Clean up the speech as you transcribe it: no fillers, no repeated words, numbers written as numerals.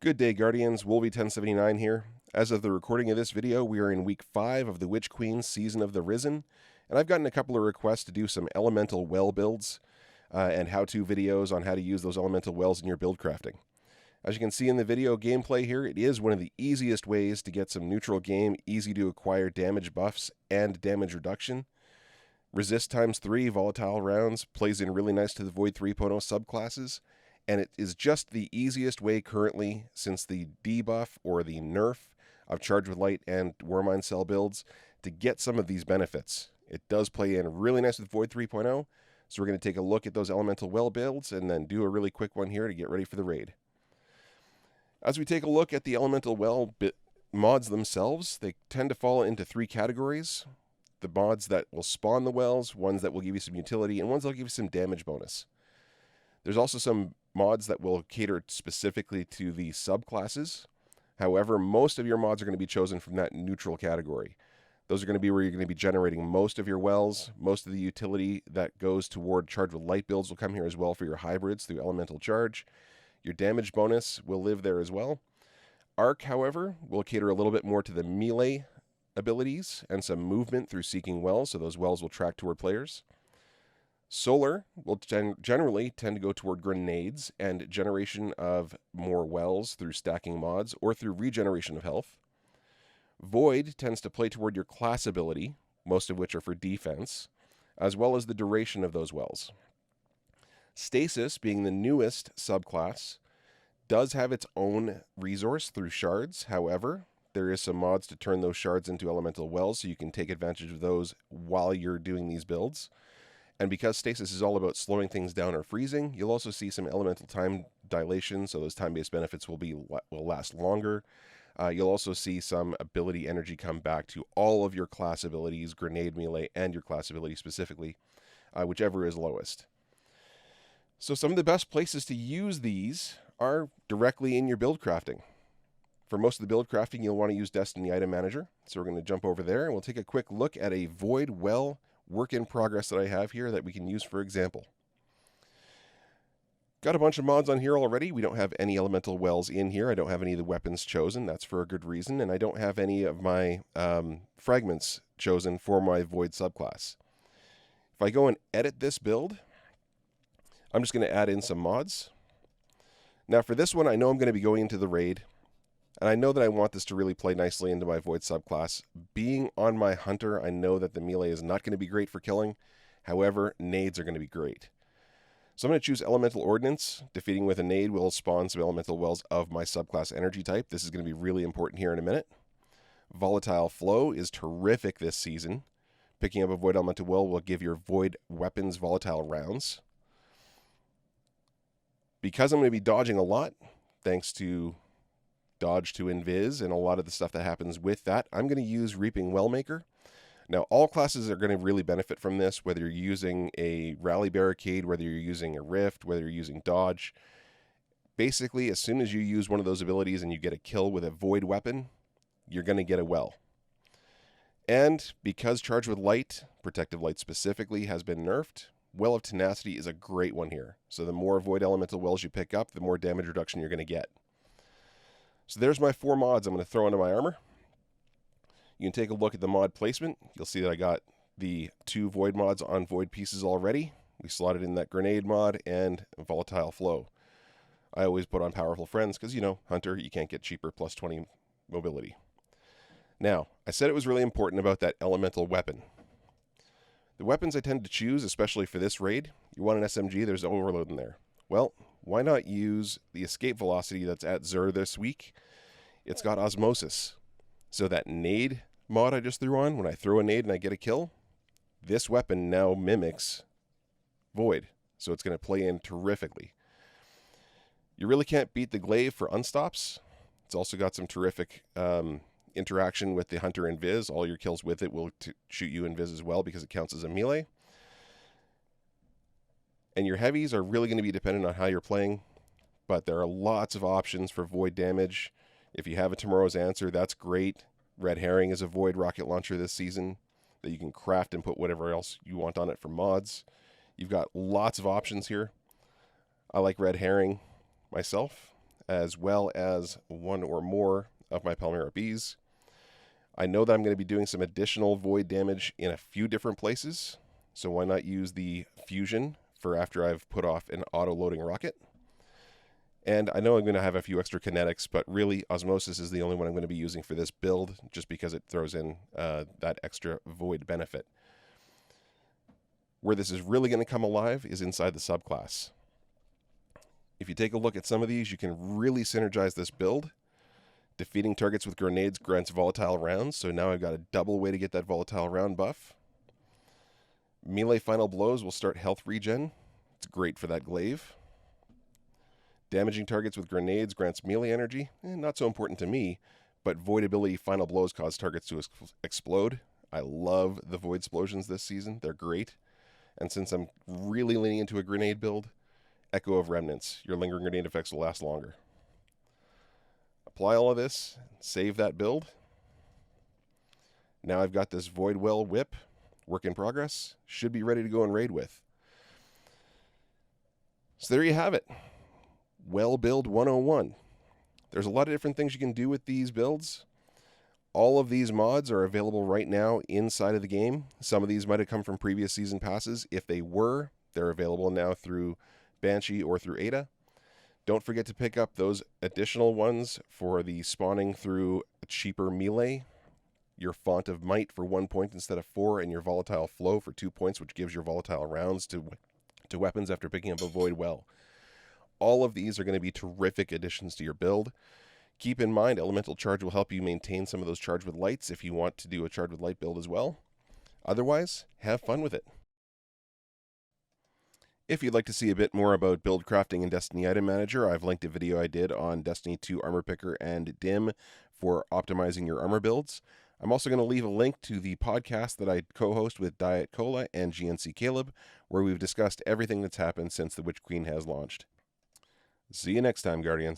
Good day, Guardians. Wolvie1079 here. As of the recording of this video, we are in week 5 of the Witch Queen Season of the Risen, and I've gotten a couple of requests to do some elemental well builds and how-to videos on how to use those elemental wells in your build crafting. As you can see in the video gameplay here, it is one of the easiest ways to get some neutral game, easy to acquire damage buffs and damage reduction. Resist times 3 volatile rounds plays in really nice to the Void 3.0 subclasses, and it is just the easiest way currently since the debuff or the nerf of Charge with Light and Warmind Cell builds to get some of these benefits. It does play in really nice with Void 3.0, so we're going to take a look at those Elemental Well builds and then do a really quick one here to get ready for the raid. As we take a look at the Elemental Well mods themselves, they tend to fall into 3 categories. The mods that will spawn the wells, ones that will give you some utility, and ones that will give you some damage bonus. There's also some mods that will cater specifically to the subclasses. However, most of your mods are going to be chosen from that neutral category. Those are going to be where you're going to be generating most of your wells. Most of the utility that goes toward Charge with Light builds will come here as well for your hybrids through Elemental Charge. Your damage bonus will live there as well. Arc, however, will cater a little bit more to the melee abilities and some movement through Seeking Wells, so those wells will track toward players. Solar will generally tend to go toward grenades and generation of more wells through stacking mods or through regeneration of health. Void tends to play toward your class ability, most of which are for defense, as well as the duration of those wells. Stasis, being the newest subclass, does have its own resource through shards. However, there is some mods to turn those shards into elemental wells, so you can take advantage of those while you're doing these builds. And because Stasis is all about slowing things down or freezing, you'll also see some elemental time dilation, so those time-based benefits will last longer. You'll also see some ability energy come back to all of your class abilities, grenade, melee, and your class ability specifically, whichever is lowest. So some of the best places to use these are directly in your build crafting. For most of the build crafting, you'll want to use Destiny Item Manager. So we're going to jump over there, and we'll take a quick look at a Void Well work in progress that I have here that we can use for example. Got a bunch of mods on here already. We don't have any elemental wells in here. I don't have any of the weapons chosen. That's for a good reason. And I don't have any of my fragments chosen for my Void subclass. If I go and edit this build, I'm just going to add in some mods. Now for this one, I know I'm going to be going into the raid. And I know that I want this to really play nicely into my Void subclass. Being on my Hunter, I know that the melee is not going to be great for killing. However, nades are going to be great. So I'm going to choose Elemental Ordnance. Defeating with a nade will spawn some Elemental Wells of my subclass energy type. This is going to be really important here in a minute. Volatile Flow is terrific this season. Picking up a Void Elemental Well will give your Void weapons volatile rounds. Because I'm going to be dodging a lot, thanks to dodge to invis and a lot of the stuff that happens with that, I'm going to use Reaping Wellmaker. Now, all classes are going to really benefit from this, whether you're using a Rally Barricade, whether you're using a Rift, whether you're using Dodge. Basically, as soon as you use one of those abilities and you get a kill with a Void weapon, you're going to get a well. And because Charge with Light, Protective Light specifically, has been nerfed, Well of Tenacity is a great one here. So the more Void Elemental Wells you pick up, the more damage reduction you're going to get. So there's my 4 mods I'm going to throw into my armor. You can take a look at the mod placement. You'll see that I got the 2 Void mods on Void pieces already. We slotted in that Grenade mod and Volatile Flow. I always put on Powerful Friends because, you know, Hunter, you can't get cheaper plus 20 mobility. Now, I said it was really important about that elemental weapon. The weapons I tend to choose, especially for this raid, you want an SMG, there's Overload in there. Well, why not use the escape velocity that's at Xur this week? It's got Osmosis. So that nade mod I just threw on, when I throw a nade and I get a kill, this weapon now mimics Void. So it's going to play in terrifically. You really can't beat the Glaive for unstops. It's also got some terrific interaction with the Hunter Invis. All your kills with it will shoot you Invis as well because it counts as a melee. And your heavies are really going to be dependent on how you're playing, but there are lots of options for Void damage. If you have a Tomorrow's Answer, that's great. Red Herring is a Void rocket launcher this season that you can craft and put whatever else you want on it for mods. You've got lots of options here. I like Red Herring myself, as well as one or more of my Palmyra Bees. I know that I'm going to be doing some additional void damage in a few different places, so why not use the fusion for after I've put off an auto-loading rocket. And I know I'm going to have a few extra kinetics, but really Osmosis is the only one I'm going to be using for this build, just because it throws in that extra void benefit. Where this is really going to come alive is inside the subclass. If you take a look at some of these, you can really synergize this build. Defeating targets with grenades grants volatile rounds, so now I've got a double way to get that volatile round buff. Melee final blows will start health regen. It's great for that glaive. Damaging targets with grenades grants melee energy. Not so important to me, but void ability final blows cause targets to explode. I love the void explosions this season. They're great. And since I'm really leaning into a grenade build, Echo of Remnants. Your lingering grenade effects will last longer. Apply all of this, save that build. Now I've got this Void Well whip, work in progress, should be ready to go and raid with. So there you have it. Well Build 101. There's a lot of different things you can do with these builds. All of these mods are available right now inside of the game. Some of these might have come from previous season passes. If they were, they're available now through Banshee or through Ada. Don't forget to pick up those additional ones for the spawning through a cheaper melee. Your Font of Might for 1 point instead of 4, and your Volatile Flow for 2 points, which gives your volatile rounds to weapons after picking up a Void Well. All of these are going to be terrific additions to your build. Keep in mind, Elemental Charge will help you maintain some of those Charge with Lights if you want to do a Charge with Light build as well. Otherwise, have fun with it. If you'd like to see a bit more about build crafting in Destiny Item Manager, I've linked a video I did on Destiny 2 Armor Picker and DIM for optimizing your armor builds. I'm also going to leave a link to the podcast that I co-host with Diet Cola and GNC Caleb, where we've discussed everything that's happened since the Witch Queen has launched. See you next time, Guardians.